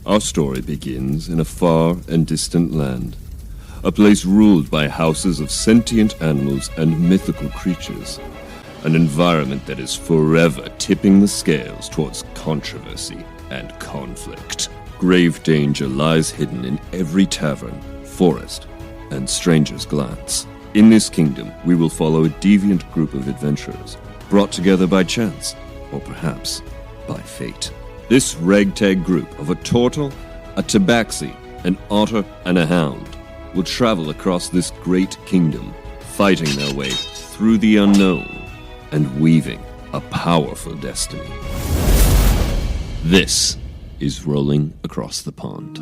Our story begins in a far and distant land, a place ruled by houses of sentient animals and mythical creatures, an environment that is forever tipping the scales towards controversy and conflict. Grave danger lies hidden in every tavern, forest, and stranger's glance. In this kingdom, we will follow a deviant group of adventurers, brought together by chance, or perhaps by fate. This ragtag group of a turtle, a tabaxi, an otter, and a hound will travel across this great kingdom, fighting their way through the unknown and weaving a powerful destiny. This is Rolling Across the Pond.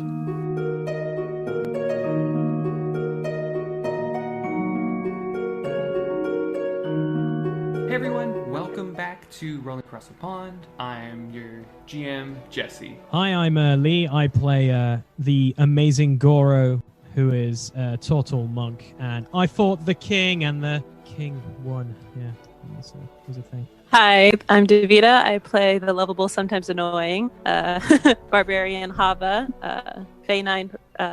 Hey everyone, welcome back to Rolling Across the Pond. I'm your GM, Jesse. Hi, I'm Lee. I play the amazing Goro, who is a turtle monk, and I fought the king, and the king won. Yeah, it was a thing. Hi, I'm Davida. I play the lovable, sometimes annoying barbarian Hava, Feline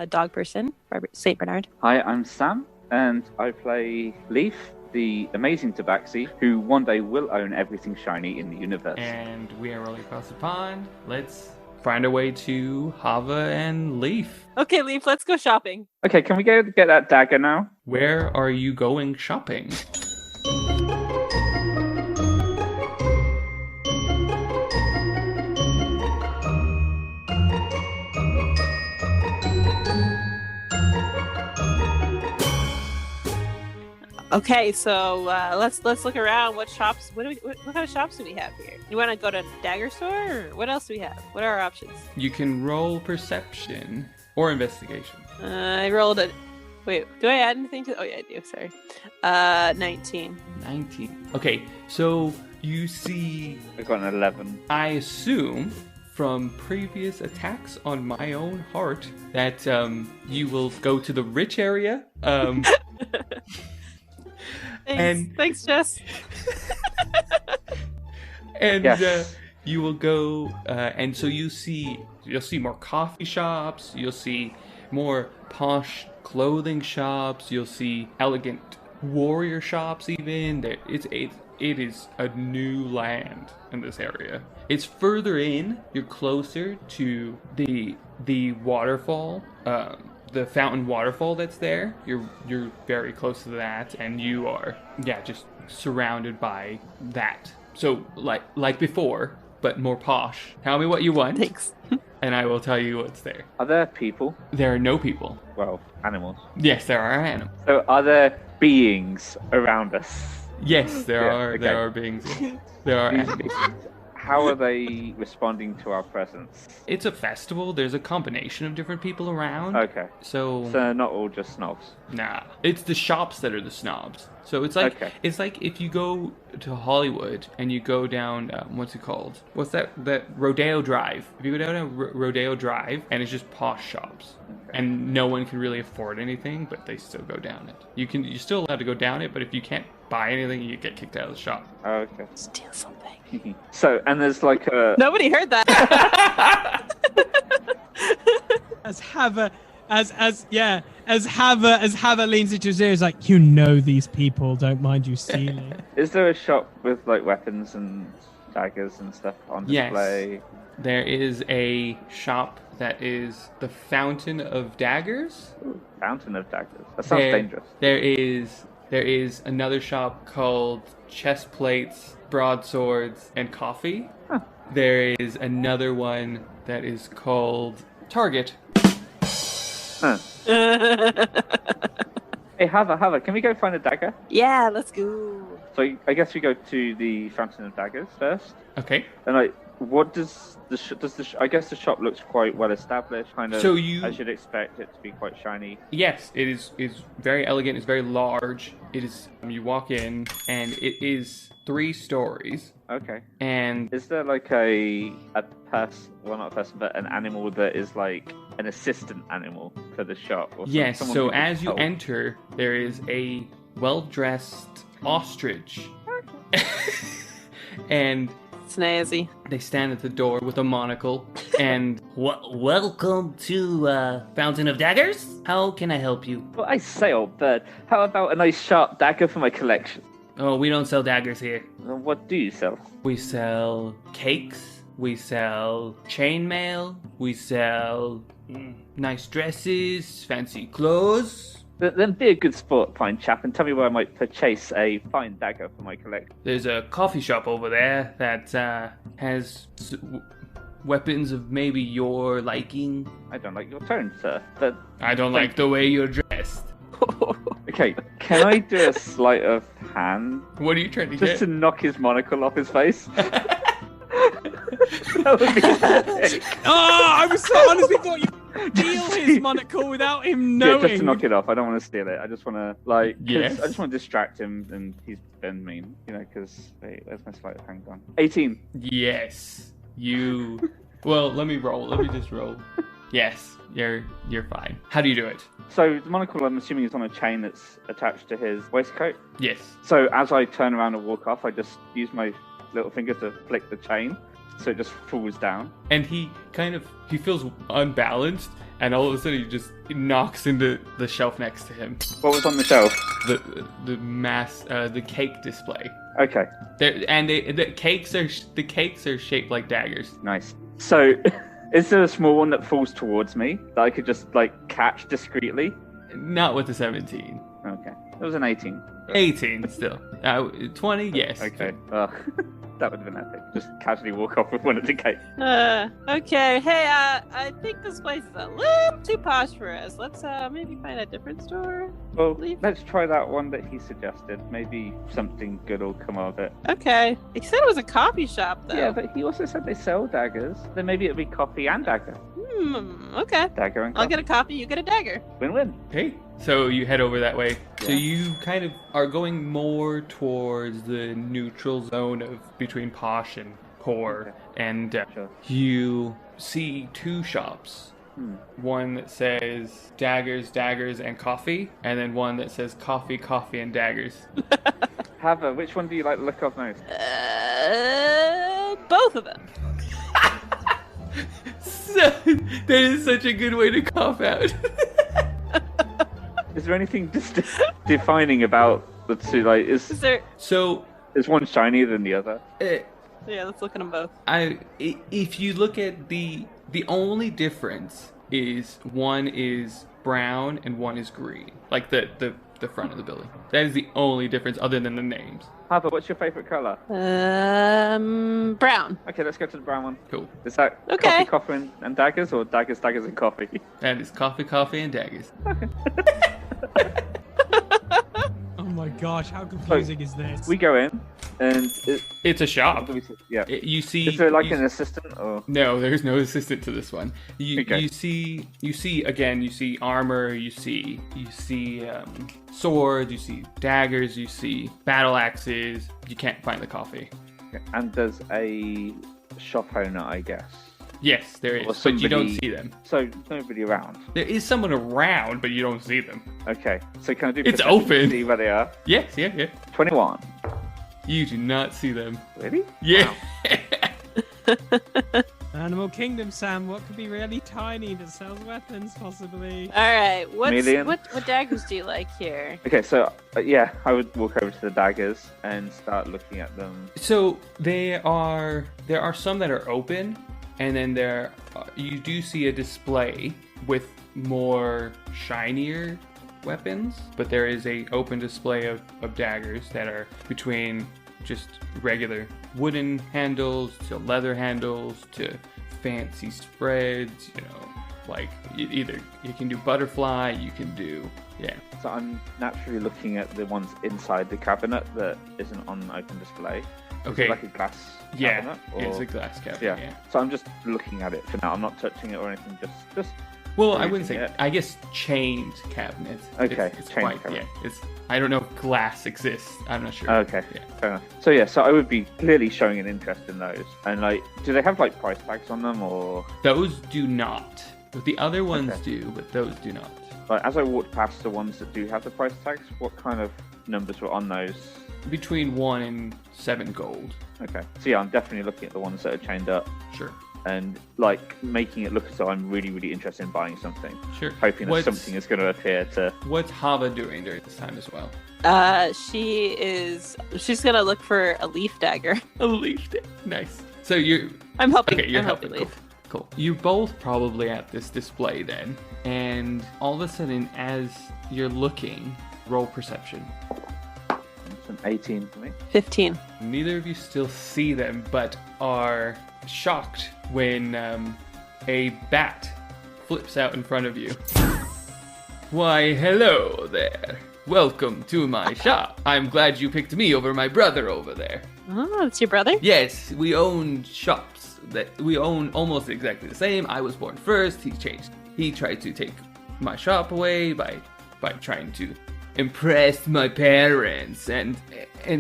dog person, Saint Bernard. Hi, I'm Sam, and I play Leaf, the amazing tabaxi, who one day will own everything shiny in the universe. And we are Rolling Across the Pond. Let's find our way to Hava and Leaf. Okay, Leaf, let's go shopping. Okay, can we go get that dagger now? Where are you going shopping? Okay, so let's look around. What shops? What kind of shops do we have here? You want to go to Dagger Store, or what else do we have? What are our options? You can roll perception or investigation. I rolled a. Wait, do I add anything to? Oh yeah, I do. Sorry. 19. 19. Okay, so you see. I got an 11. I assume from previous attacks on my own heart that you will go to the rich area. Thanks, Jess. And Yes. you will go, and so you'll see more coffee shops. You'll see more posh clothing shops. You'll see elegant warrior shops. Even it is a new land in this area. It's further in. You're closer to the waterfall. The fountain waterfall that's there, you're very close to that, and you are just surrounded by that. So like before, but more posh. Tell me what you want. Thanks. And I will tell you what's there. Are there people? There are no people. Well, animals. Yes, there are animals. So are there beings around us? Yes, there Yeah, are beings. There are These animals. beings, how are they responding to our presence? It's a festival. There's a combination of different people around. Okay. So So not all just snobs. nah, it's the shops that are the snobs. So it's like Okay. it's like if you go to Hollywood and you go down what's it called? What's that Rodeo Drive? If you go down to Rodeo Drive and it's just posh shops, and no one can really afford anything, but they still go down it. You're still allowed to go down it, but if you can't buy anything, you get kicked out of the shop. Oh, okay. Steal something. So, and there's like a... Nobody heard that. As Hava leans into his ears, like, you know these people don't mind you stealing. Is there a shop with like weapons and daggers and stuff on display? Yes. There is a shop that is the Fountain of Daggers. Ooh, Fountain of daggers. That sounds dangerous. There is another shop called Chest Plates, Broadswords, and Coffee. Huh. There is another one that is called Target. Huh. Hey, Hava, can we go find a dagger? Yeah, let's go. So I guess we go to the Fountain of Daggers first. Okay. And like, what does I guess the shop looks quite well established, kind of. So you- I should expect it to be quite shiny. Yes, it is very elegant. It's very large. It is. You walk in, and it is 3 stories. Okay. And Is there like a person, well not a person, but an animal that is like an assistant animal for the shop? Or yes, someone so who can as you help? enter, there is a well-dressed ostrich. And snazzy. They stand at the door with a monocle and Welcome to Fountain of Daggers. How can I help you? Well, I say, old bird, how about a nice sharp dagger for my collection? oh, we don't sell daggers here. What do you sell? We sell cakes. We sell chainmail. We sell nice dresses, fancy clothes. Then be a good sport, fine chap, and tell me where I might purchase a fine dagger for my collection. There's a coffee shop over there that has weapons of maybe your liking. I don't like your tone, sir. But I don't like the way you're dressed. okay, can I do a sleight of hand What are you trying to just get? to knock his monocle off his face? That would be epic. I was so honestly thought you steal his monocle without him Yeah, knowing. just to knock it off. I don't want to steal it. I just want to, like, 'cause Yes. I just want to distract him, and he's been mean, you know, because, wait, where's my sleight of hand gone? 18. Yes. You. Well, let me roll. Let me just roll. Yes, you're fine. How do you do it? So the monocle, I'm assuming, is on a chain that's attached to his waistcoat. Yes. So as I turn around and walk off, I just use my little finger to flick the chain, so it just falls down. And he feels unbalanced, and all of a sudden he just knocks into the shelf next to him. What was on the shelf? The cake display. Okay, The cakes are shaped like daggers. nice. So is there a small one that falls towards me that I could just, like, catch discreetly? Not with the 17. Okay, it was an 18. 18 still. 20, yes. Okay, that would have been epic. Just casually walk off with one of the cakes. Okay. Hey, I think this place is a little too posh for us. Let's maybe find a different store. Well, Leave. let's try that one that he suggested. Maybe something good will come of it. Okay. He said it was a coffee shop, though. Yeah, but he also said they sell daggers. Then maybe it'll be coffee and dagger. Okay. Dagger and I'll coffee. get a coffee, you get a dagger. Win-win. Okay. So you head over that way. So Yeah. you kind of are going more towards the neutral zone of between posh and poor, and Sure. you see two shops. One that says daggers, daggers, and coffee, and then one that says coffee, coffee, and daggers. Hava, which one do you like the look of most? Both of them. So, that is such a good way to cough out. Is there anything defining about the two? Like, Is there? So, is one shinier than the other? Yeah, let's look at them both. if you look at the only difference is one is brown and one is green, like the front of the building. That is the only difference, other than the names. Hava, what's your favorite color? Brown. Okay, let's go to the brown one. Cool. Is that Okay. coffee, and daggers, or daggers, daggers, and coffee? That is coffee, coffee, and daggers. Oh my gosh, how confusing is this? We go in, and It's a shop. yeah. You see. Is there like you- an assistant, or? No, there's no assistant to this one. Okay. You see armor, you see swords, you see daggers, you see battle axes. You can't find the coffee. And there's a shop owner, I guess. Yes, there Or is, but you don't somebody- see them. So nobody around. There is someone around, but you don't see them. Okay, so can I do? It's perception to open. See where they are. Yes, yeah. 21. You do not see them. Really? Yeah. Animal Kingdom, Sam. What could be really tiny that sells weapons, possibly? All right. Million. What daggers do you like here? Okay, so yeah, I would walk over to the daggers and start looking at them. So there are some that are open, and then you do see a display with more shinier weapons, but there is a open display of daggers that are between just regular wooden handles to leather handles to fancy spreads, like either you can do butterfly, you can do So I'm naturally looking at the ones inside the cabinet that isn't on open display. Is Okay. it like a glass cabinet? It's or- a glass cabinet. Yeah. So I'm just looking at it for now. I'm not touching it or anything. Just Well, I wouldn't say. Yeah. I guess chained cabinet. Okay, It's chained quite. cabinet. Yeah. I don't know if glass exists. I'm not sure. okay. Yeah. Fair enough. So yeah, so I would be clearly showing an interest in those. And like, do they have like price tags on them, or Those do not. But the other ones Okay. do, but those do not. like as I walked past the ones that do have the price tags, what kind of numbers were on those? between 1 and 7 gold. Okay. So yeah, I'm definitely looking at the ones that are chained up Sure. and like making it look as though I'm really, really interested in buying something. Sure. Hoping that What's- something is going to appear to. What's Hava doing during this time as well? She's gonna look for a leaf dagger. A leaf. Nice. So you're I'm helping. okay. You're I'm helping. Leaf. Cool. You're both probably at this display then, and all of a sudden, as you're looking, roll perception. It's an 18 for me. 15. Neither of you still see them, but are shocked when a bat flips out in front of you. Why, hello there. Welcome to my shop. I'm glad you picked me over my brother over there. Oh, it's your brother? Yes, we own shops that we own almost exactly the same. I was born first. He changed. He tried to take my shop away by trying to impress my parents, and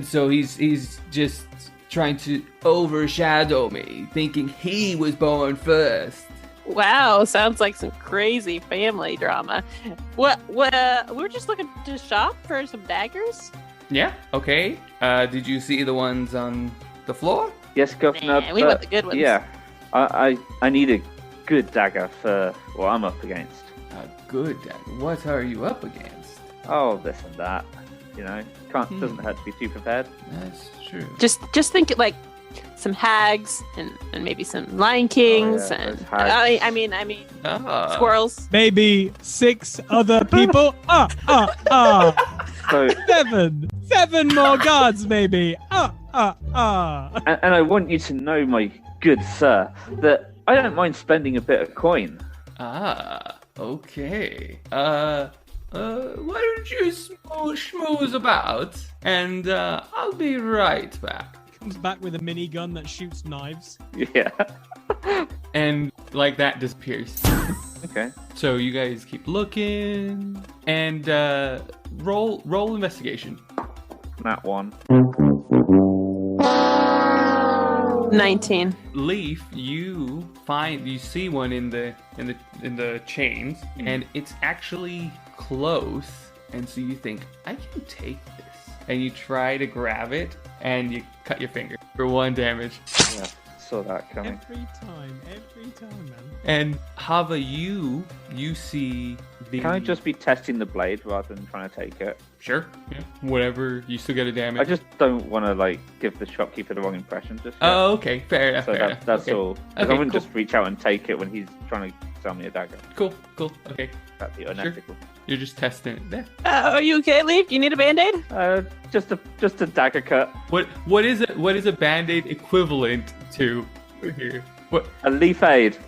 so he's just trying to overshadow me, thinking he was born first. Wow, sounds like some crazy family drama. What? We're just looking to shop for some daggers. Yeah. Okay. Did you see the ones on the floor? Yes, Governor. Nah, we but want the good ones. Yeah, I need a good dagger for what I'm up against. A good dagger. What are you up against? Oh, this and that. You know, doesn't hurt to be too prepared. That's true. Just think like some hags and maybe some lion kings yeah, and those hags. I mean Ah. squirrels. Maybe 6 other people. So, 7 more guards, maybe. and I want you to know, my good sir, that I don't mind spending a bit of coin. Ah, okay. Why don't you schmooze about, and I'll be right back. Comes back with a minigun that shoots knives. Yeah. And like that disappears. Okay. So you guys keep looking, and roll investigation. That one. 19. Leaf, you see one in the chains, and it's actually close, and so you think, I can take this, and you try to grab it, and you cut your finger for 1 damage. Yeah. Saw that coming. Every time, man. And Hava, you see the. Can I just be testing the blade rather than trying to take it? Sure. Yeah. Whatever. You still get a damage. I just don't want to like give the shopkeeper the wrong impression. Just yet. Oh, okay. Fair enough. So fair enough. that's Okay. all. 'Cause Okay, I wouldn't cool. just reach out and take it when he's trying to sell me a dagger. Cool. Okay. That'd be unethical. You're just testing it. There. Are you okay, Leaf? Do you need a band-aid? Just a dagger cut. What is a Band-Aid equivalent to here? What A leaf aid.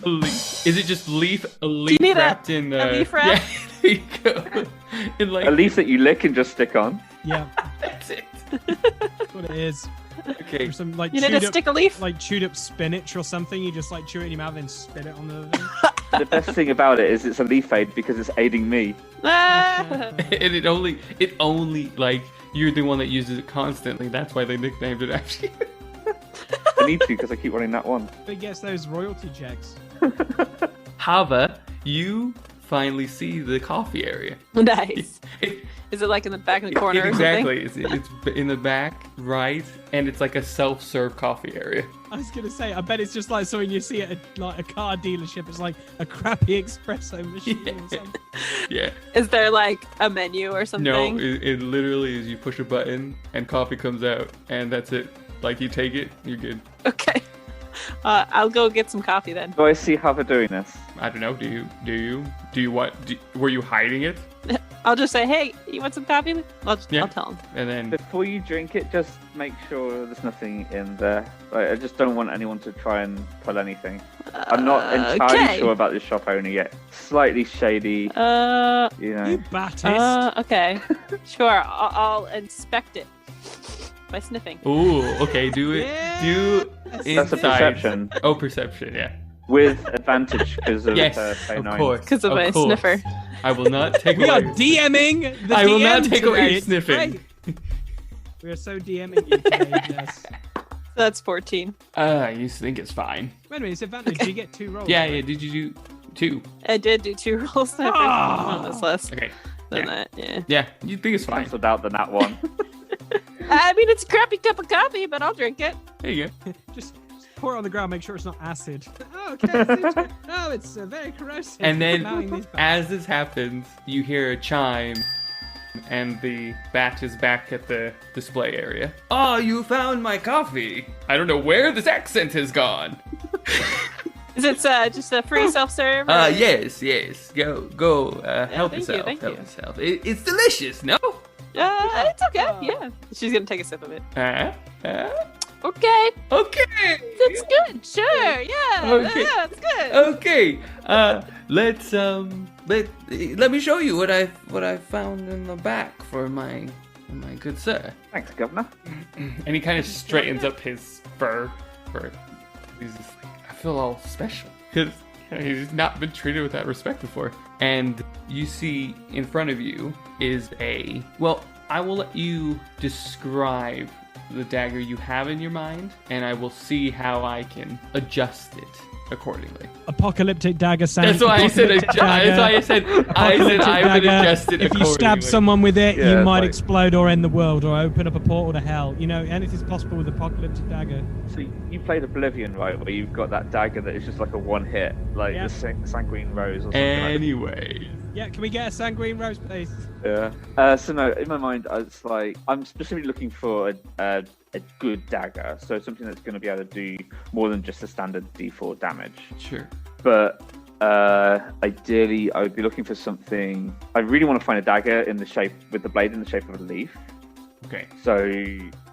a leaf? Is it just leaf? A leaf you need wrapped in a leaf wrap? Yeah, there you go. In like A leaf that you lick and just stick on. Yeah, that's it. that's what it is. Okay. Or some like You need to stick a leaf? like chewed up spinach or something. You just like chew it in your mouth and spit it on the thing. The best thing about it is it's a leaf aid because it's aiding me. Ah! And it only like you're the one that uses it constantly. That's why they nicknamed it after you. I need to because I keep running that one. It gets those royalty checks. Hava, you finally see the coffee area. Nice. It- Is it like in the back of the corner or exactly. It's in the back, right, and it's like a self-serve coffee area. I was gonna say, I bet it's just like something you see at like a car dealership. It's like a crappy espresso machine or something. Yeah. something? Is there like a menu or something? No, it literally is you push a button and coffee comes out, and that's it. Like you take it, you're good. Okay. I'll go get some coffee then. Do I see Hava doing this? I don't know. Do you what? Were you hiding it? I'll just say, hey, you want some coffee? I'll tell him. And then Before you drink it, just make sure there's nothing in there. Like, I just don't want anyone to try and pull anything. I'm not entirely okay. sure about this shop owner yet. Slightly shady, you know. You Baptist. Okay. Sure, I'll inspect it by sniffing. ooh, okay, do it. Yeah. Do That's a inside. perception Oh, perception. Yeah. with advantage because of Yes, Pay of 9. course. Because of my course. sniffer. I will not take We are away. DMing the I will not DM take away today. your It's sniffing. great. We are so DMing you today, yes. That's 14. You think it's fine? Wait a minute, it's advantage. Do you get 2 rolls? Yeah, right? yeah. Did you do 2? I did do 2 rolls. Ah. One was less Okay. than Yeah. that, yeah. Yeah, you think it's fine? Cancelled out the nat one. I mean, it's a crappy cup of coffee, but I'll drink it. There you go. Just pour it on the ground, make sure it's not acid. Oh, okay. Oh, it's very corrosive. And then, Allowing these back. as this happens, you hear a chime, and the bat is back at the display area. Oh, you found my coffee. I don't know where this accent has gone. Is it just a free self-serve? Yes. Go. Help thank yourself. you. Help yourself. It's delicious, no? It's okay. Yeah. She's gonna take a sip of it. Okay. Okay. That's good. Sure. Yeah. Okay. Yeah, that's good. Okay. Let me show you what I found in the back for my good sir. Thanks, Governor. And he kind of straightens up his fur. He's just like, I feel all special because he's not been treated with that respect before. And you see in front of you is I will let you describe the dagger you have in your mind, and I will see how I can adjust it accordingly. Apocalyptic dagger sound. That's why I said I said I would adjust it If you accordingly. stab someone with it, Yeah, you it's might like- explode or end the world or open up a portal to hell. You know, anything's possible with apocalyptic dagger. So you played Oblivion, right? Where you've got that dagger that is just like a one hit, like Yeah. the Sanguine Rose or something Anyway. Yeah, can we get a sanguine rose, please? like that. Yeah. So no, in my mind, it's like I'm specifically looking for a good dagger, so something that's going to be able to do more than just a standard D4 damage. Sure. But ideally, I would be looking for something. I really want to find a dagger in the shape with the blade in the shape of a leaf. Okay. So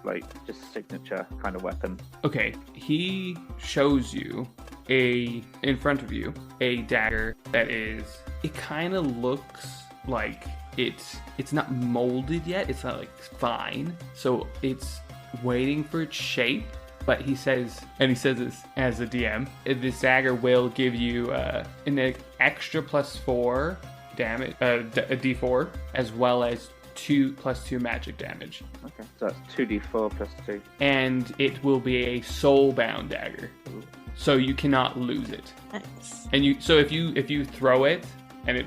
like just a signature kind of weapon. Okay. He shows you in front of you a dagger that is. It kind of looks like it's not molded yet. It's not like fine. So it's waiting for its shape. But he says this as a DM, this dagger will give you an extra +4 damage, a D4, as well as 2+2 magic damage. Okay, so that's 2d4 plus 2. And it will be a soul-bound dagger, so you cannot lose it. Nice. And if you throw it and it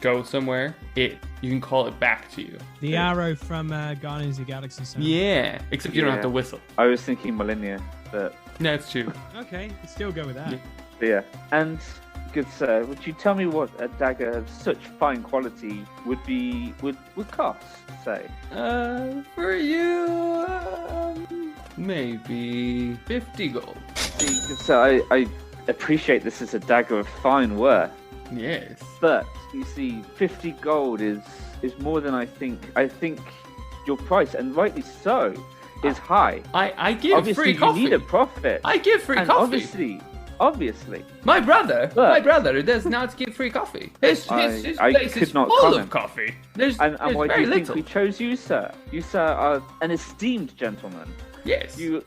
goes somewhere, you can call it back to you. The arrow from Guardians of the Galaxy sound. Yeah, except you don't have to Yeah. whistle. I was thinking Millennia, but No, it's true. Okay, still go with that. Yeah. yeah. And good sir, would you tell me what a dagger of such fine quality would cost? Say. For you, maybe 50 gold. Good sir, I appreciate this is a dagger of fine worth, Yes. but you see, 50 gold is more than I think. I think your price, and rightly so, is high. I give Obviously, free you coffee. need a profit. I give free and coffee. Obviously. My brother But- does not give free coffee. His I place could is not full comment. of coffee. There's And why do very you think little. we chose you, sir? You, sir, are an esteemed gentleman. Yes. You,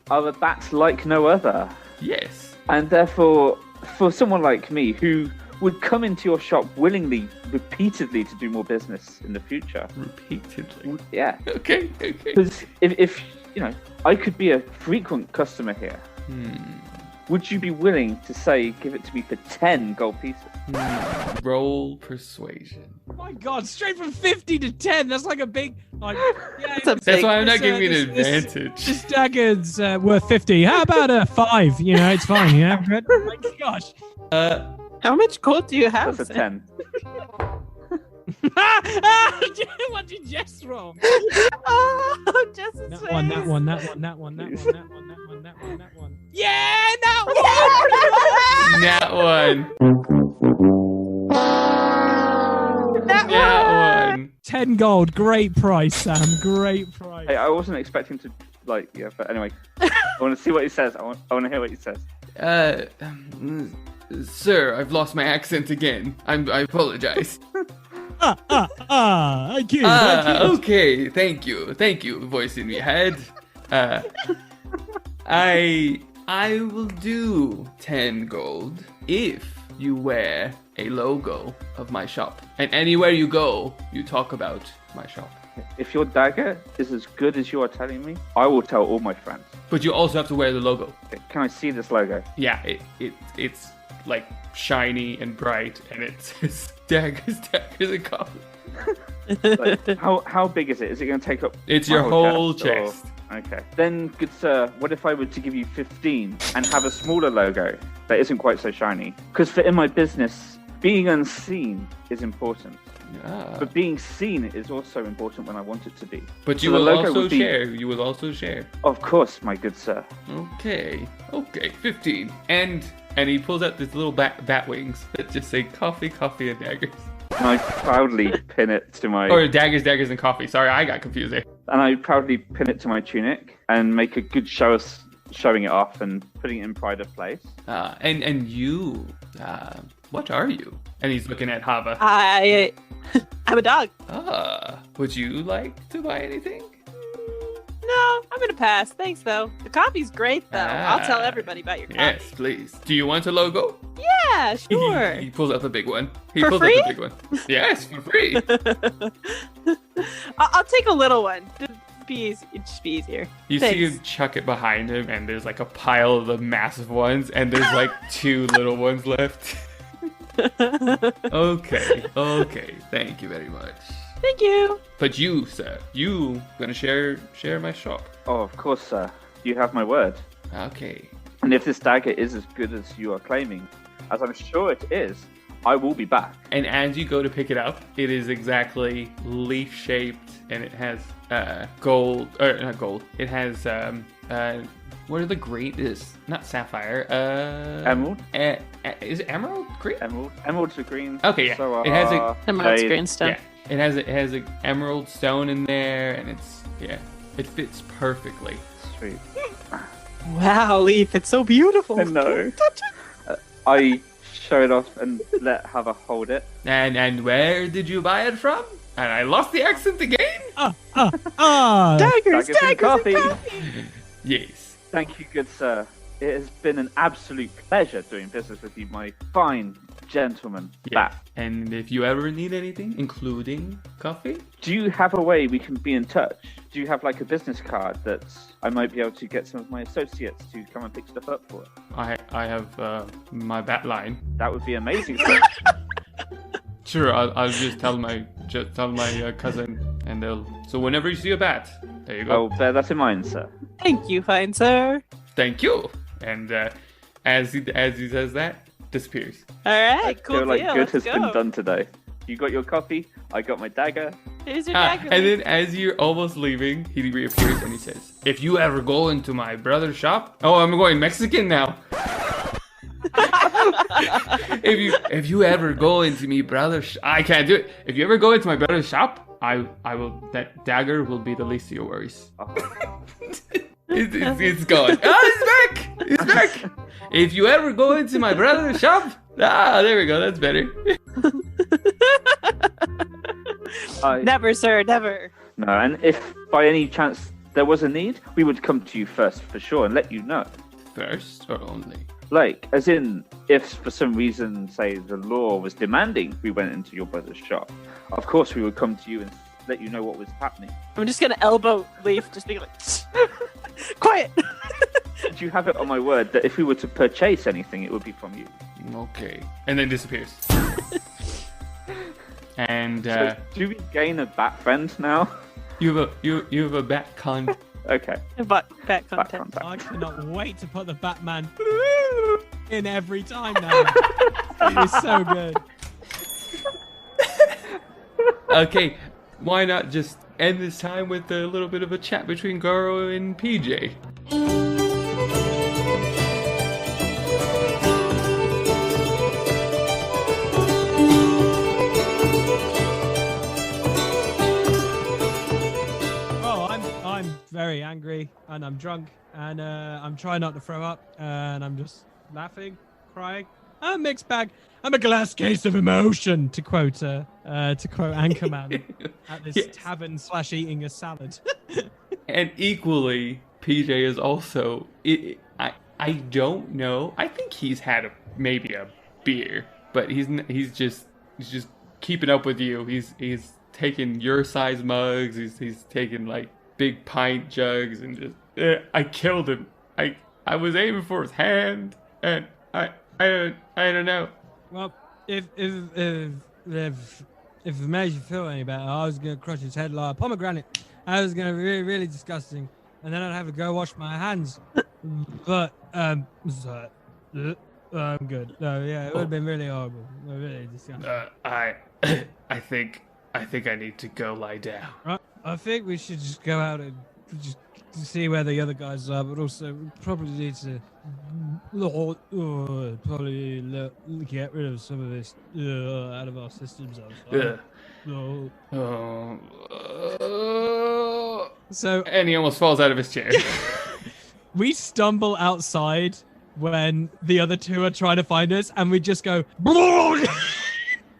are a bat like no other. Yes. And therefore, for someone like me who would come into your shop willingly, repeatedly to do more business in the future, Repeatedly. yeah. Okay. Because if I could be a frequent customer here, would you be willing to say, give it to me for 10 gold pieces? Roll persuasion. Oh my God, straight from 50 to 10. That's like a big, yeah. That's why I'm not giving you an this- advantage. This dagger's worth 50. How about a 5? You know, it's fine. Yeah. But, oh my gosh. How much gold do you have? That's a 10. What did Jess roll? Oh, just That one. Yeah, that one. Nat one. Nat one. 10 gold. Great price, Sam. Great price. Hey, I wasn't expecting to, but anyway. I want to see what he says. I want to hear what he says. Sir, I've lost my accent again. I apologize. I kid. Okay, thank you, voice in your head. I will do 10 gold if you wear a logo of my shop. And anywhere you go, you talk about my shop. If your dagger is as good as you are telling me, I will tell all my friends. But you also have to wear the logo. Okay, can I see this logo? Yeah, it's like shiny and bright, and it says daggers, and coffee. Like, how big is it? Is it going to take up? It's my your whole chest, or- chest. Okay. Then, good sir, what if I were to give you 15 and have a smaller logo that isn't quite so shiny? Because in my business, being unseen is important. Ah. But being seen is also important when I want it to be. But So you the will logo also would be- share. You will also share. Of course, my good sir. Okay, 15. And he pulls out these little bat wings that just say coffee, and daggers. And I proudly pin it to my... Or daggers, and coffee. Sorry, I got confused there. And I proudly pin it to my tunic and make a good show of showing it off and putting it in pride of place. And you, what are you? And he's looking at Hava. I'm a dog. Would you like to buy anything? No, I'm gonna pass. Thanks though. The coffee's great though. I'll tell everybody about your coffee. Yes, please. Do you want a logo? Yeah, sure. He pulls out the big one. He For pulls free? out the big one. Yes, for free. I'll take a little one. It'd just be easier. You see him chuck it behind him, and there's like a pile of the massive ones, and there's like 2 little ones left. Okay. Thank you very much. Thank you. But you, sir, you gonna share my shop? Oh, of course, sir. You have my word. Okay. And if this dagger is as good as you are claiming, as I'm sure it is, I will be back. And as you go to pick it up, it is exactly leaf shaped, and it has gold, or not gold. It has what are the green? Is not sapphire. Emerald. Is it emerald green? Emeralds are green. Okay, yeah. So It has a- are Emerald's jade. green stone. Yeah. It has an emerald stone in there, and it fits perfectly. Sweet. Wow, Leaf, it's so beautiful. I know. I show it off and let Hava hold it. And where did you buy it from? And I lost the accent again. Daggers, Daggers and coffee. Yes. Thank you, good sir. It has been an absolute pleasure doing business with you, my fine gentleman. Yeah. Bat. And if you ever need anything, including coffee, Do you have a way we can be in touch? Do you have like a business card that I might be able to get some of my associates to come and pick stuff up for? I have my bat line. That would be amazing, sir. Sure, I'll just tell my cousin, and they'll. So whenever you see a bat, there you go. I'll bear that in mind, sir. Thank you, fine sir. Thank you. And as he says that, disappears. All right, I cool feel like deal. good Let's has go. been done today. You got your coffee, I got my dagger. Here's your dagger. And Leaf. then as you're almost leaving, he reappears and he says, "If you ever go into my brother's shop, oh, I'm going Mexican now. if you ever go into me brother's, I can't do it. If you ever go into my brother's shop, I will. That dagger will be the least of your worries." Oh, It's gone. It's back. It's back. If you ever go into my brother's shop, there we go. That's better. Never, sir, never. No, and if by any chance there was a need, we would come to you first for sure and let you know. First or only? Like, as in, if for some reason, say, the law was demanding we went into your brother's shop, of course we would come to you and let you know what was happening. I'm just gonna elbow Leaf, just being like, quiet. Do you have it on my word that if we were to purchase anything, it would be from you? Okay. And then disappears. And So, do we gain a bat friend now? you have a bat con. Okay. But back Bat content. contact. I cannot wait to put the Batman in every time now. It is so good. Okay, why not just end this time with a little bit of a chat between Goro and PJ? Oh, I'm very angry and I'm drunk and I'm trying not to throw up and I'm just laughing, crying. I'm a mixed bag. I'm a glass case of emotion, to quote Anchorman at this Yes. tavern / eating a salad. And equally, PJ is also. I don't know. I think he's had maybe a beer, but he's just keeping up with you. He's taking your size mugs. He's taking like big pint jugs and just. I killed him. I was aiming for his hand, and I don't know. Well, if it makes you feel any better, I was gonna crush his head like a pomegranate. I was gonna be really, really disgusting, and then I'd have to go wash my hands. But so, I'm good. No, yeah, it would have been really horrible, really disgusting. I think I need to go lie down. Right, I think we should just go out and just see where the other guys are, but also we probably need to get rid of some of this out of our systems. So, and he almost falls out of his chair. We stumble outside when the other two are trying to find us, and we just go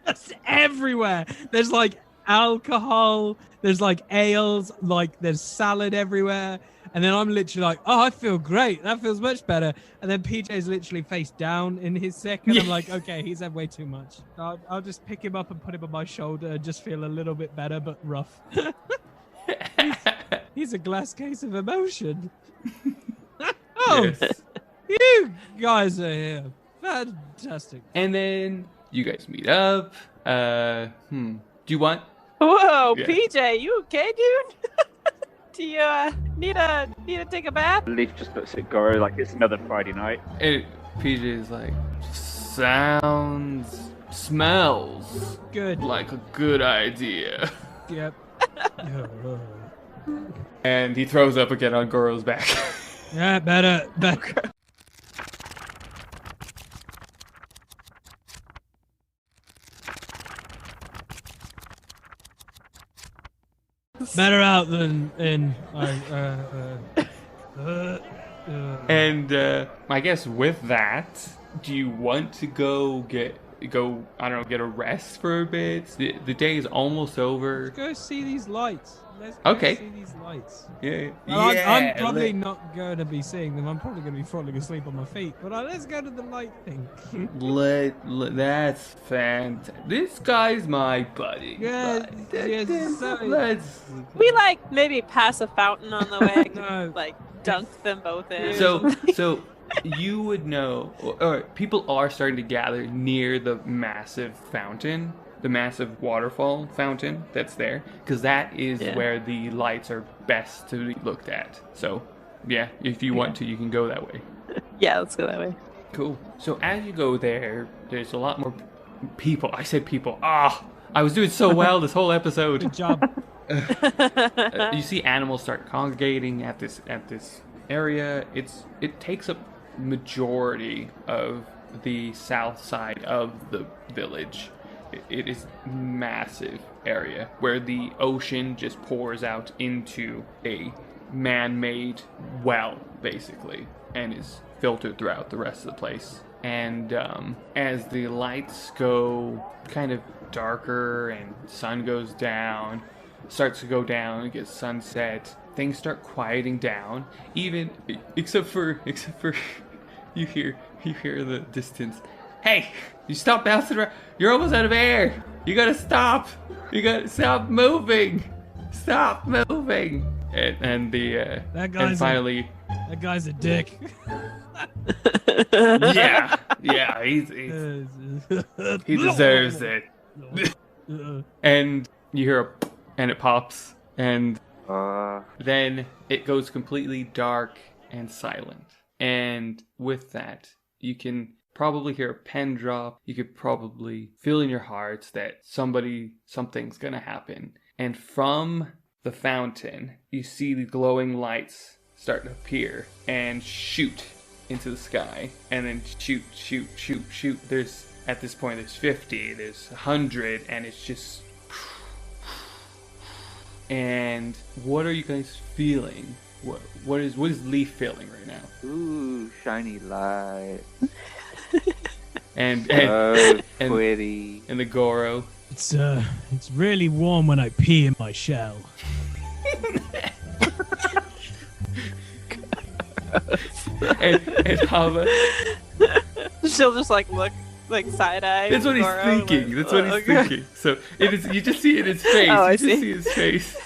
It's everywhere. There's like alcohol, there's like ales, like there's salad everywhere. And then I'm literally like, oh, I feel great. That feels much better. And then PJ's literally face down in his sick. And I'm like, okay, he's had way too much. I'll just pick him up and put him on my shoulder and just feel a little bit better, but rough. He's a glass case of emotion. Oh, Yes. you guys are here. Fantastic. And then you guys meet up. Do you want? Whoa, Yeah. PJ, you okay, dude? Do you need to take a bath? Leaf just looks at Goro like it's another Friday night. And PJ is like, sounds, smells Good. like a good idea. Yep. And he throws up again on Goro's back. Yeah, better. Better out than in. And I guess with that, do you want to get a rest for a bit? The day is almost over. Let's go see these lights. Let's Okay. see these lights. Yeah. Well, I'm probably not going to be seeing them. I'm probably going to be falling asleep on my feet. But let's go to the light thing. That's fantastic. This guy's my buddy. Yeah, sorry. Let's. We like maybe pass a fountain on the way. No. Like dunk them both in. So you would know, or people are starting to gather near the massive fountain, the massive waterfall fountain that's there, because that is where the lights are best to be looked at. So, yeah, if you want to, you can go that way. Yeah, let's go that way. Cool. So as you go there, there's a lot more people. I said people. I was doing so well this whole episode. Good job. You see animals start congregating at this area. It takes up majority of the south side of the village. It is massive area where the ocean just pours out into a man-made well, basically, and is filtered throughout the rest of the place. And as the lights go kind of darker and sun goes down, starts to go down, it gets sunset, things start quieting down, even except for you hear the distance. Hey, you stop bouncing around. You're almost out of air. You gotta stop. You gotta stop moving. Stop moving. And finally, That guy's a dick. yeah, he deserves it. And you hear a and it pops, and then it goes completely dark and silent. And with that, you can probably hear a pen drop. You could probably feel in your heart that something's gonna happen. And from the fountain, you see the glowing lights start to appear and shoot into the sky. And then shoot. At this point, there's 50, there's 100, and it's just... And what are you guys feeling? What is Leaf feeling right now? Ooh, shiny light. And Pretty. and the Goro. It's really warm when I pee in my shell. and Hava. She'll just like look like side eye. That's what he's thinking. That's what he's thinking. So it is. You just see it in his face. Oh, I you just see. see his face.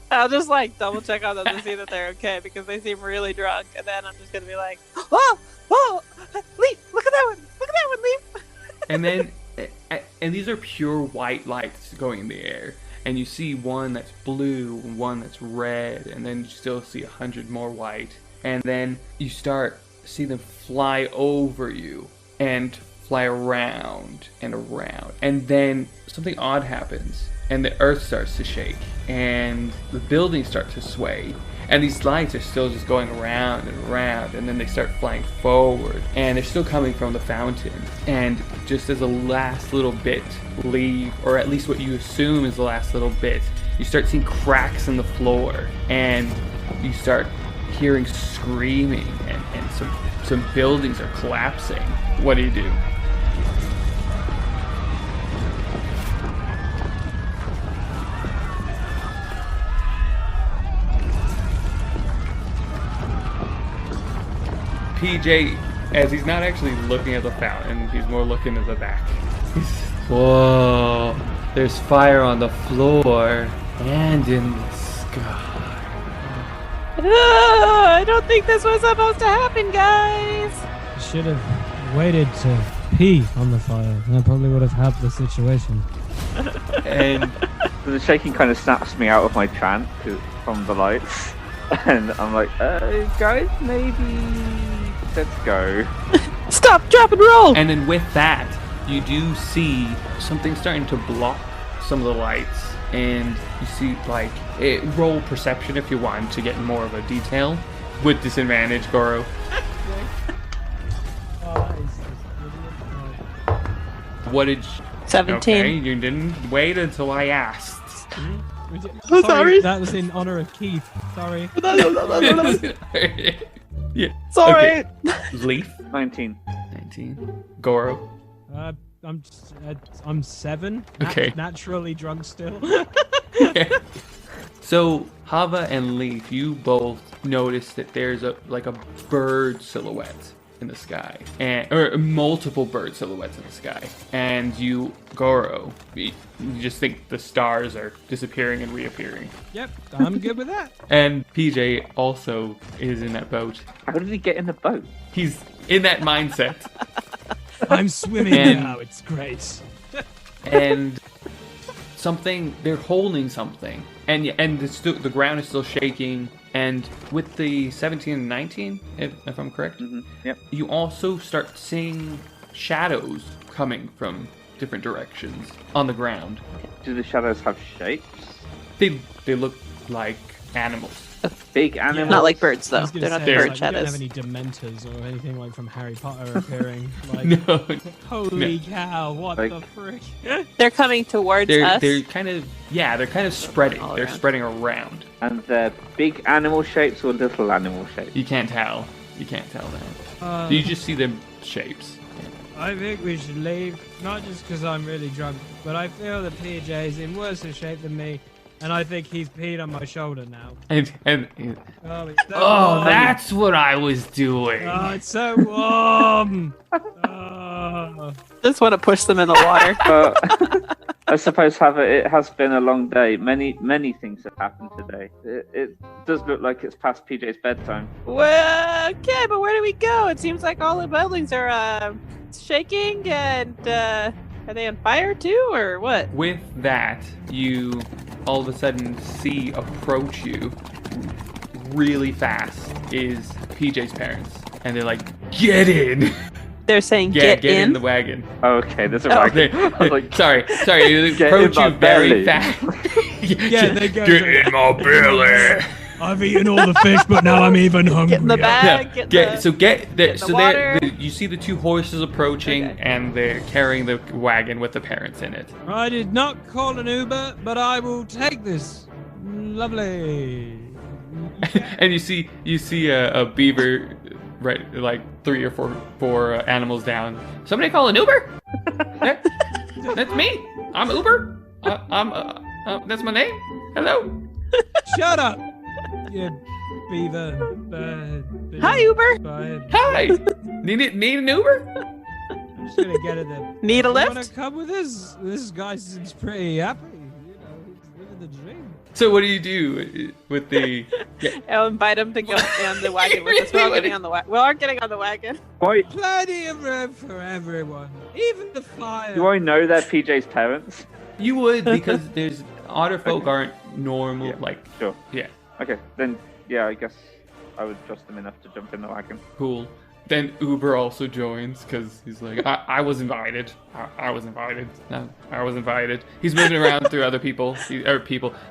I'll just like double check on them to see that they're okay because they seem really drunk, and then I'm just gonna be like, "Whoa, whoa, Leaf! Look at that one! Look at that one, Leaf!" And then, and these are pure white lights going in the air. And you see one that's blue and one that's red, and then you still see 100 more white. And then you see them fly over you and fly around and around. And then something odd happens, and the earth starts to shake, and the buildings start to sway. And these lights are still just going around and around, and then they start flying forward, and they're still coming from the fountain. And just as a last little bit leave, or at least what you assume is the last little bit, you start seeing cracks in the floor, and you start hearing screaming, and some buildings are collapsing. What do you do? PJ, as he's not actually looking at the fountain, he's more looking at the back. Whoa, there's fire on the floor and in the sky. I don't think this was supposed to happen, guys. I should have waited to pee on the fire. That probably would have helped the situation. And The shaking kind of snaps me out of my trance from the lights. And I'm like, guys, maybe let's go. Stop, drop, and roll. And then with that, you do see something starting to block some of the lights, and you see roll perception if you want to get more of a detail with disadvantage, Goro. What did 17. Okay, you didn't wait until I asked. Sorry. That was in honor of Keith. Sorry. Yeah. Sorry. Okay. Leaf. 19. 19. Goro. I'm 7. Okay. Naturally drunk still. So Hava and Leaf, you both notice that there's a bird silhouette in the sky, or multiple bird silhouettes in the sky. And you, Goro, you just think the stars are disappearing and reappearing. Yep, I'm good with that. And PJ also is in that boat. How did he get in the boat? He's in that mindset. I'm swimming And- now. It's great. And they're holding something, and the ground is still shaking. And with the 17 and 19, if I'm correct, Yep. you also start seeing shadows coming from different directions on the ground. Do the shadows have shapes? They look like animals. Big animals? Not like birds, I though. was gonna They're not say, the They're- bird we don't have shadows. any Dementors or anything like from Harry Potter appearing. Like, No, holy cow! What Like- the frick? They're coming towards us. they're kind of spreading. All They're around. spreading around. And they're big animal shapes or little animal shapes? You can't tell. You can't tell that. You just see them shapes. I think we should leave, not just because I'm really drunk, but I feel that PJ is in worse shape than me, and I think he's peed on my shoulder now. And Oh, it's so oh, warm. that's what I was doing. Oh, it's so warm. Oh. Just want to push them in the water. But I suppose, it has been a long day. Many things have happened today. It does look like it's past PJ's bedtime. Well, okay, but where do we go? It seems like all the buildings are shaking, and are they on fire too, or what? With that, you all of a sudden see approach you really fast is PJ's parents, and they're like, "Get in! They're saying Get get in. the wagon." Okay, there's a Oh. They, wagon. I was like, sorry, they Get in approach my you very belly. fast. Yeah, they go. Get in my belly. I've eaten all the fish, but now I'm even hungry. Get in the bag. Yeah, Get the... get there. the So water. you see the two horses approaching, Okay. and they're carrying the wagon with the parents in it. I did not call an Uber, but I will take this. Lovely. And you see a beaver, right, like 3 or 4 animals down. Somebody call an Uber? That's me. I'm Uber. That's my name. Hello. Shut up, you beaver. been Hi, Uber. fine. Hi. Need an Uber? I'm just gonna get it then. Need a You wanna lift? come with us? This guy seems pretty happy. You know, he's living the dream. So what do you do with the? I'll invite him to go on the wagon with us. We're all getting on the wagon. We are getting on the wagon. Why Plenty of room for everyone, even the fire. do I know they're PJ's parents? You would because there's otter folk aren't normal. Yeah. Like Sure. yeah, Okay, then yeah, I guess I would trust them enough to jump in the wagon. cool. Then Uber also joins because he's like, I was invited. I was invited. No, I was invited. He's moving around through other people.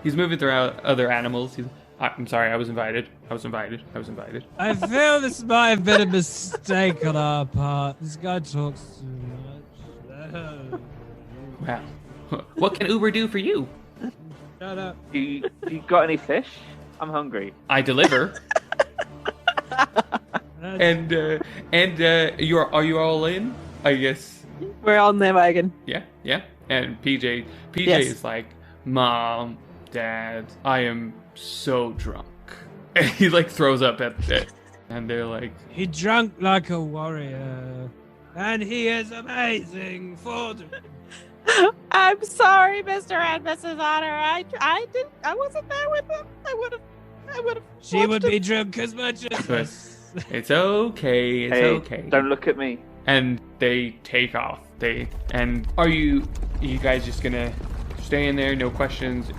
He's moving through other animals. I'm sorry, I was invited. I was invited. I was invited. I feel this might have been a mistake on our part. This guy talks too much. Wow. What can Uber do for you? Shut up. Do you got any fish? I'm hungry. I deliver. And are you all in? I guess. We're all in the wagon. Yeah. And PJ Yes. is like, Mom, Dad, I am so drunk. And he like throws up at it. And they're like, He drunk like a warrior, and he is amazing for I'm sorry, Mr. and Mrs. Otter. I wasn't there with them. I would have. She would be drunk as much as But- us. it's okay, it's Hey, okay. don't look at me. And they take off. Are you guys just gonna stay in there? No questions.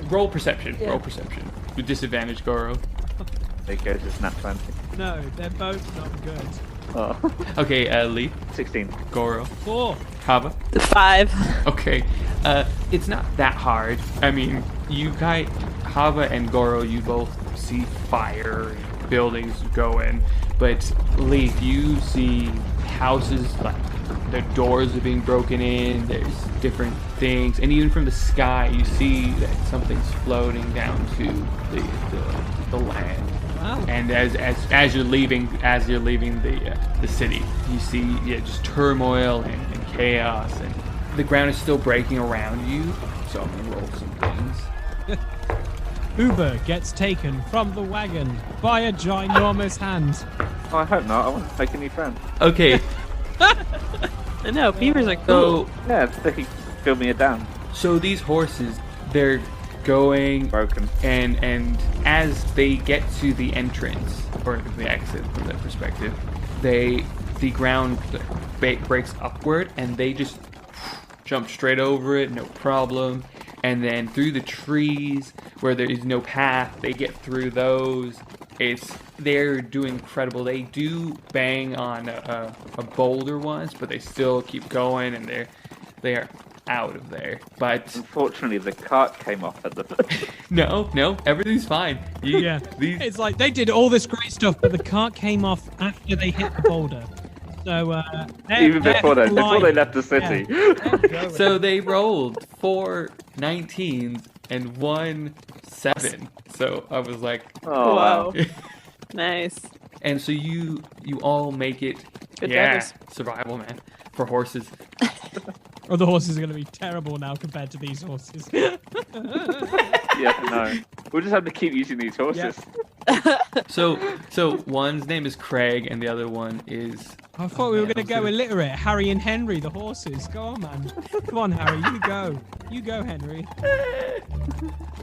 Roll perception. Yeah. Roll perception. With disadvantage, Goro. There goes this nat 20. No, they're both not good. Oh. Okay, Lee, 16. Goro, 4. Kava. 5. Okay, it's not that hard. I mean, you guys, Hava and Goro, you both see fire, buildings going, but Leaf, you see houses like the doors are being broken in. There's different things, and even from the sky, you see that something's floating down to the land. Wow. And as you're leaving the city, you see just turmoil and chaos, and the ground is still breaking around you. So I'm gonna roll some things. Uber gets taken from the wagon by a ginormous hand. Oh, I hope not. I want to make a new friend. Okay, I know, beavers are cool. so Yeah, they can build me a dam. these horses, they're going Broken. and as they get to the entrance or the exit from that perspective, the ground breaks upward and they just jump straight over it, no problem. And then through the trees where there is no path, they get through those. They're doing incredible. They do bang on a boulder once, but they still keep going, and they are out of there. But Unfortunately, the cart came off at the. no, everything's fine. Yeah. It's like they did all this great stuff, but the cart came off after they hit the boulder. So Even before they left the city. So they rolled 4 19s and 1 7. So I was like, Oh, Wow. Nice. and so you all make it. Good Yeah, drivers. survival, man, for horses. Oh, the horses are going to be terrible now compared to these horses. Yeah, no. We'll just have to keep using these horses. So one's name is Craig and the other one is. I thought we were going to go Yeah, illiterate. Harry and Henry, the horses. Go on, man. Come on, Harry. You go. You go, Henry.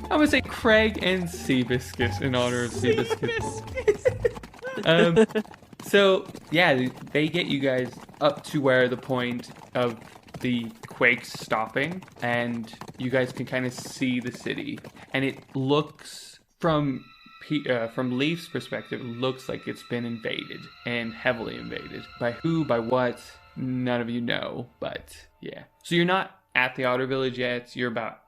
I'm gonna say Craig and Seabiscuit in honor of Seabiscuit. So yeah, they get you guys up to where the point of the quake's stopping, and you guys can kind of see the city, and it looks from Leaf's perspective, it looks like it's been invaded and heavily invaded. By who? By what? None of you know, but yeah. So you're not at the outer village yet. You're about